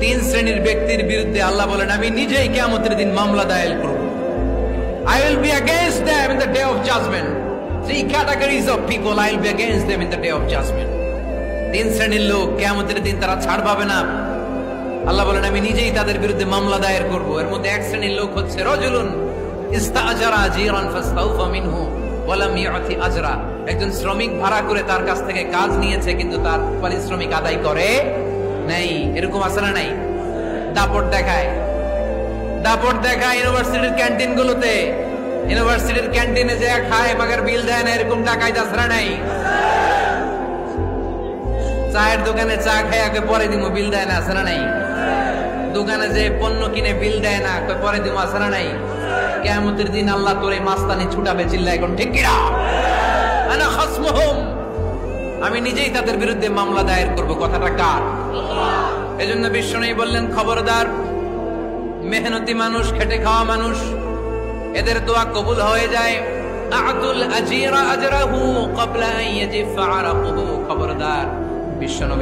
তিন শ্রেণীর ব্যক্তির বিরুদ্ধে আল্লাহ বলেন আমি নিজেই কিয়ামতের দিন মামলা দায়ের করব। I will be against them in the day of judgment. Three categories of people I will be against them in the day of judgment. তিন শ্রেণীর লোক কিয়ামতের দিন তারা ছাড় পাবে না। আল্লাহ বলেন আমি নিজেই তাদের বিরুদ্ধে মামলা দায়ের করব। এর মধ্যে এক শ্রেণীর লোক হচ্ছে রাজুলুন ইস্তাআজারা জিরান ফাস্তাউফা মিনহু ওয়া লাম ইউতি আজরা। একজন শ্রমিক ভাড়া করে তার কাছ থেকে কাজ নিয়েছে কিন্তু তার পারিশ্রমিক আদায় করে নাই। এরকম আছে না নাই? দাপট দেখায় ইউনিভার্সিটির ক্যান্টিন গুলোতে, ইউনিভার্সিটির ক্যান্টিনে যে খায় মাগার বিল দেয় না, এরকম টাকায় যাচ্ছে নাই। চায়ের দোকানে চা খায় পরে দিমু বিল দেয় না, আছে না নাই? দোকানে যে পণ্য কিনে বিল দেয় না, পরে দিমু, আছে না নাই? কিয়ামতের দিন আল্লাহ তোরে মাস্তানি ছুটাবে, চিল্লা এখন ঠিক কিনা? আনা খাসমুহুম, আমি নিজেই তাদের বিরুদ্ধে মামলা দায়ের করব। কথাটা কার? এজন্য বিশ্বনবী বললেন খবরদার, মেহনতি মানুষ, খেটে খাওয়া মানুষ, এদের দোয়া কবুল হয়ে যায়। আতুল আজিরা আজরাহু ক্বাবলা আন ইয়াজিফা আরাকুহু। খবরদার, বিশ্বনবী